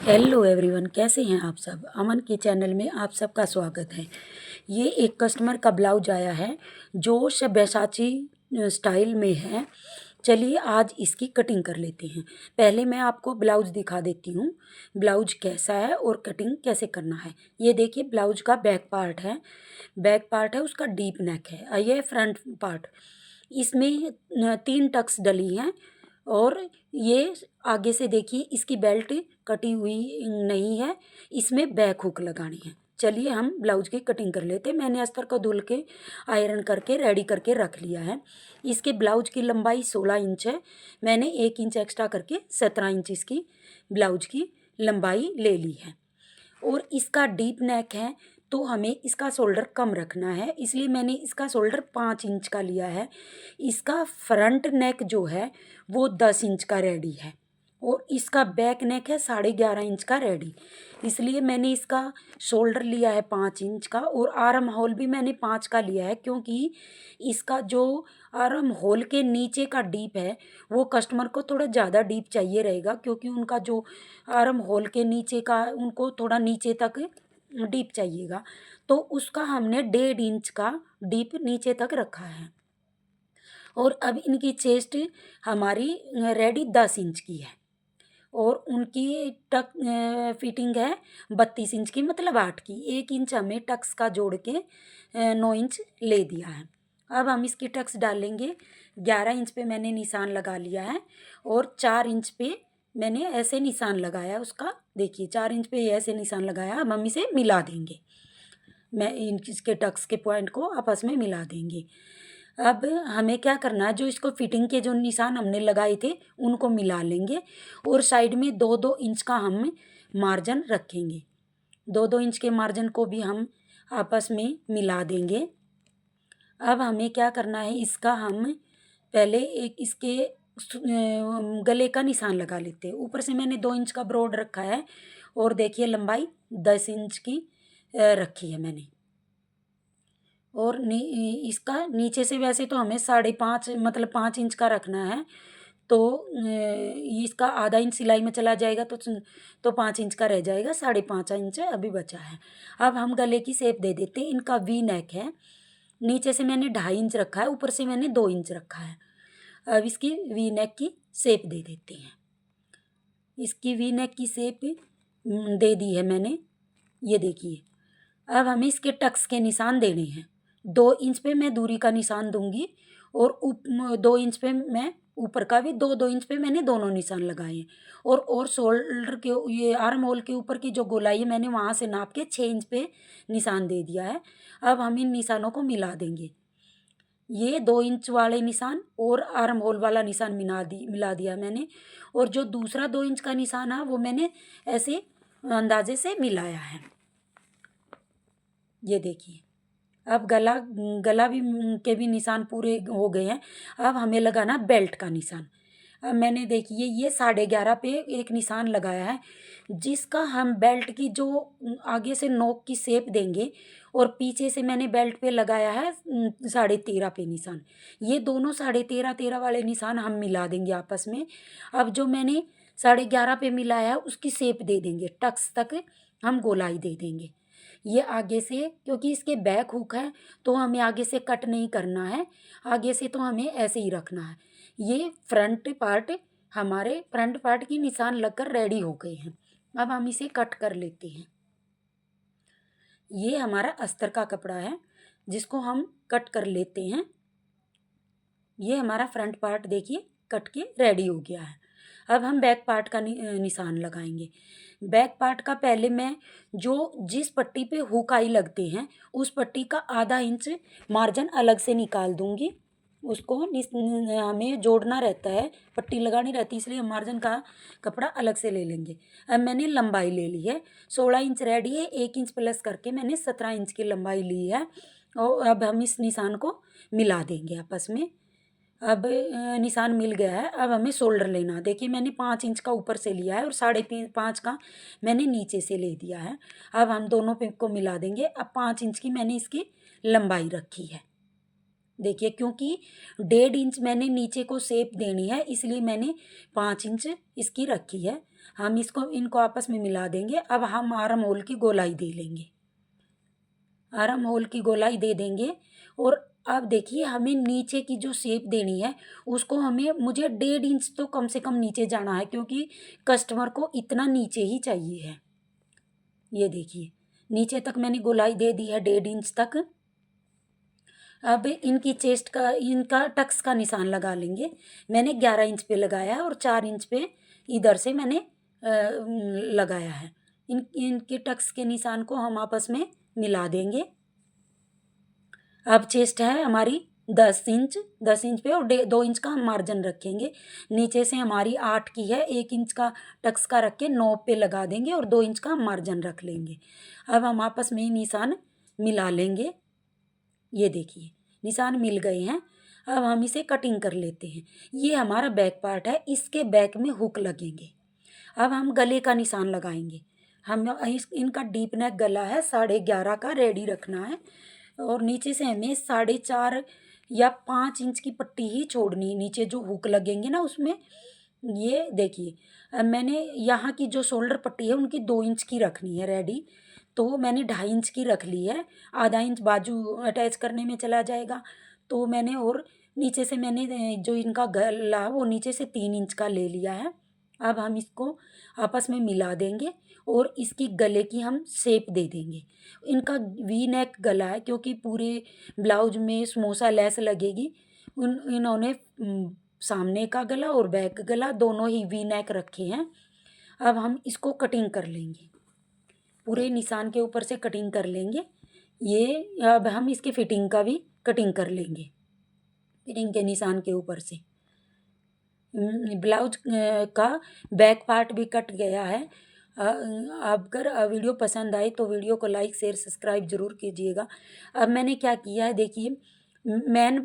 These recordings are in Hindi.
हेलो एवरीवन, कैसे हैं आप सब। अमन के चैनल में आप सबका स्वागत है। ये एक कस्टमर का ब्लाउज आया है जो सब्यासाची स्टाइल में है। चलिए आज इसकी कटिंग कर लेते हैं। पहले मैं आपको ब्लाउज दिखा देती हूँ, ब्लाउज कैसा है और कटिंग कैसे करना है। ये देखिए ब्लाउज का बैक पार्ट है, बैक पार्ट है उसका डीप नेक है और ये फ्रंट पार्ट। इसमें 3 टक्स डली हैं और ये आगे से देखिए इसकी बेल्ट कटी हुई नहीं है, इसमें बैक हुक लगानी है। चलिए हम ब्लाउज की कटिंग कर लेते हैं। मैंने अस्तर को धुल के आयरन करके रेडी करके रख लिया है। इसके ब्लाउज की लंबाई 16 इंच है। मैंने 1 इंच एक्स्ट्रा करके 17 इंच इसकी ब्लाउज की लंबाई ले ली है। और इसका डीप नेक है तो हमें इसका शोल्डर कम रखना है, इसलिए मैंने इसका शोल्डर 5 इंच का लिया है। इसका फ्रंट नेक जो है वो 10 इंच का रेडी है और इसका बैक नेक है 11.5 इंच का रेडी। इसलिए मैंने इसका शोल्डर लिया है 5 इंच का और आर्म होल भी मैंने 5 का लिया है, क्योंकि इसका जो आर्म होल के नीचे का डीप है वो कस्टमर को थोड़ा ज़्यादा डीप चाहिए रहेगा, क्योंकि उनका जो आर्म होल के नीचे का उनको थोड़ा नीचे तक डीप चाहिएगा। तो उसका हमने 1.5 इंच का डीप नीचे तक रखा है। और अब इनकी चेस्ट हमारी रेडी 10 इंच की है और उनकी टक फिटिंग है 32 इंच की, मतलब 8 की। 1 इंच हमें टक्स का जोड़ के 9 इंच ले दिया है। अब हम इसकी टक्स डालेंगे। 11 इंच पे मैंने निशान लगा लिया है और 4 इंच पे मैंने ऐसे निशान लगाया उसका। देखिए 4 इंच पे ऐसे निशान लगाया। अब हम इसे मिला देंगे, मैं इसके टक्स के पॉइंट को आपस में मिला देंगे। अब हमें क्या करना है, जो इसको फिटिंग के जो निशान हमने लगाए थे उनको मिला लेंगे और साइड में 2-2 इंच का हम मार्जिन रखेंगे। 2-2 इंच के मार्जिन को भी हम आपस में मिला देंगे। अब हमें क्या करना है, इसका हम पहले एक इसके गले का निशान लगा लेते हैं। ऊपर से मैंने 2 इंच का ब्रॉड रखा है और देखिए लंबाई 10 इंच की रखी है मैंने। और इसका नीचे से वैसे तो हमें 5.5 मतलब 5 इंच का रखना है, तो इसका आधा इंच सिलाई में चला जाएगा तो 5 इंच का रह जाएगा। 5.5 इंच अभी बचा है। अब हम गले की शेप दे देते हैं। इनका वी नेक है, नीचे से मैंने 2.5 इंच रखा है, ऊपर से मैंने 2 इंच रखा है। अब इसकी वी नेक की शेप दे देते हैं। इसकी वी नेक की शेप दे दी है मैंने, ये देखिए। अब हमें इसके टक्स के निशान देने हैं। 2 इंच पे मैं दूरी का निशान दूंगी और 2 इंच पे मैं ऊपर का भी 2-2 इंच पे मैंने दोनों निशान लगाए हैं। और शोल्डर के ये आर्म होल के ऊपर की जो गोलाई है मैंने वहाँ से नाप के 6 इंच पे निशान दे दिया है। अब हम इन निशानों को मिला देंगे। ये 2 इंच वाले निशान और आर्म होल वाला निशान मिला दिया मैंने। और जो दूसरा 2 इंच का निशान है वो मैंने ऐसे अंदाजे से मिलाया है। ये देखिए अब गला गला भी के भी निशान पूरे हो गए हैं। अब हमें लगाना बेल्ट का निशान। अब मैंने देखिए ये 11.5 पे एक निशान लगाया है, जिसका हम बेल्ट की जो आगे से नोक की शेप देंगे और पीछे से मैंने बेल्ट पे लगाया है 13.5 पे निशान। ये दोनों 13.5 वाले निशान हम मिला देंगे आपस में। अब जो मैंने 11.5 पे मिलाया है उसकी शेप दे देंगे, टक्स तक हम गोलाई दे देंगे। ये आगे से, क्योंकि इसके बैक हुक है तो हमें आगे से कट नहीं करना है, आगे से तो हमें ऐसे ही रखना है। ये फ्रंट पार्ट, हमारे फ्रंट पार्ट की निशान लगकर रेडी हो गए हैं। अब हम इसे कट कर लेते हैं। ये हमारा अस्तर का कपड़ा है जिसको हम कट कर लेते हैं। ये हमारा फ्रंट पार्ट देखिए कट के रेडी हो गया है। अब हम बैक पार्ट का निशान लगाएंगे। बैक पार्ट का पहले मैं जो जिस पट्टी पे हुक आई लगते हैं उस पट्टी का आधा इंच मार्जिन अलग से निकाल दूंगी। उसको हमें जोड़ना रहता है, पट्टी लगानी रहती है, इसलिए हम मार्जिन का कपड़ा अलग से ले लेंगे। अब मैंने लंबाई ले ली है, 16 इंच रेडी है, 1 इंच प्लस करके मैंने 17 इंच की लंबाई ली है। और अब हम इस निशान को मिला देंगे आपस में। अब निशान मिल गया है। अब हमें शोल्डर लेना। देखिए मैंने 5 इंच का ऊपर से लिया है और 5.5 का मैंने नीचे से ले दिया है। अब हम दोनों पे को मिला देंगे। अब 5 इंच की मैंने इसकी लंबाई रखी है। देखिए, क्योंकि 1.5 इंच मैंने नीचे को शेप देनी है, इसलिए मैंने 5 इंच इसकी रखी है। हम इनको आपस में मिला देंगे। अब हम आर्म होल की गोलाई दे लेंगे, आर्म होल की गोलाई दे देंगे। और अब देखिए, हमें नीचे की जो शेप देनी है उसको मुझे 1.5 इंच तो कम से कम नीचे जाना है, क्योंकि कस्टमर को इतना नीचे ही चाहिए है। ये देखिए, नीचे तक मैंने गोलाई दे दी है 1.5 इंच तक। अब इनका टक्स का निशान लगा लेंगे। मैंने 11 इंच पे लगाया है और 4 इंच पे इधर से मैंने लगाया है। इनके टक्स के निशान को हम आपस में मिला देंगे। अब चेस्ट है हमारी 10 इंच, 10 इंच पे और 2 इंच का हम मार्जिन रखेंगे। नीचे से हमारी 8 की है, 1 इंच का टक्स का रख के 9 पे लगा देंगे और 2 इंच का मार्जिन रख लेंगे। अब हम आपस में निशान मिला लेंगे। ये देखिए, निशान मिल गए हैं। अब हम इसे कटिंग कर लेते हैं। ये हमारा बैक पार्ट है, इसके बैक में हुक लगेंगे। अब हम गले का निशान लगाएंगे। इनका डीप नेक गला है, 11.5 का रेडी रखना है। और नीचे से हमें 4.5 या 5 इंच की पट्टी ही छोड़नी है, नीचे जो हुक लगेंगे ना उसमें। ये देखिए, अब मैंने यहाँ की जो शोल्डर पट्टी है उनकी 2 इंच की रखनी है रेडी, तो मैंने 2.5 इंच की रख ली है। आधा इंच बाजू अटैच करने में चला जाएगा, तो मैंने और नीचे से मैंने जो इनका गला वो नीचे से 3 इंच का ले लिया है। अब हम इसको आपस में मिला देंगे और इसकी गले की हम शेप दे देंगे। इनका वी नेक गला है, क्योंकि पूरे ब्लाउज में समोसा लेस लगेगी। इन्होंने सामने का गला और बैक गला दोनों ही वी नेक रखे हैं। अब हम इसको कटिंग कर लेंगे, पूरे निशान के ऊपर से कटिंग कर लेंगे। ये अब हम इसकी फिटिंग का भी कटिंग कर लेंगे, फिटिंग के निशान के ऊपर से। ब्लाउज का बैक पार्ट भी कट गया है। अगर वीडियो पसंद आए तो वीडियो को लाइक शेयर सब्सक्राइब ज़रूर कीजिएगा। अब मैंने क्या किया है, देखिए, मैन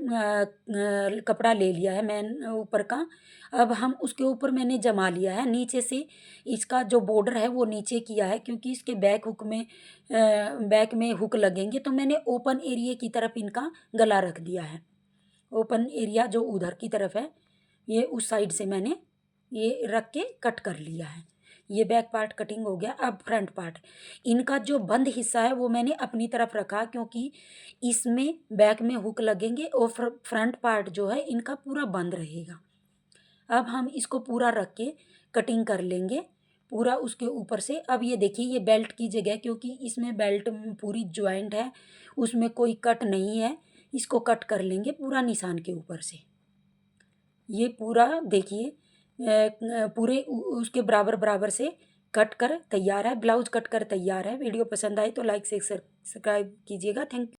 कपड़ा ले लिया है, मैन ऊपर का। अब हम उसके ऊपर मैंने जमा लिया है नीचे से। इसका जो बॉर्डर है वो नीचे किया है, क्योंकि इसके बैक में हुक लगेंगे, तो मैंने ओपन एरिया की तरफ इनका गला रख दिया है। ओपन एरिया जो उधर की तरफ है, ये उस साइड से मैंने ये रख के कट कर लिया है। ये बैक पार्ट कटिंग हो गया। अब फ्रंट पार्ट, इनका जो बंद हिस्सा है वो मैंने अपनी तरफ रखा, क्योंकि इसमें बैक में हुक लगेंगे और फ्रंट पार्ट जो है इनका पूरा बंद रहेगा। अब हम इसको पूरा रख के कटिंग कर लेंगे पूरा उसके ऊपर से। अब ये देखिए, ये बेल्ट की जगह, क्योंकि इसमें बेल्ट पूरी ज्वाइंट है, उसमें कोई कट नहीं है। इसको कट कर लेंगे पूरा निशान के ऊपर से। ये पूरा देखिए, पूरे उसके बराबर बराबर से कट कर तैयार है। ब्लाउज कट कर तैयार है। वीडियो पसंद आए तो लाइक से सब्सक्राइब कीजिएगा। Thank you.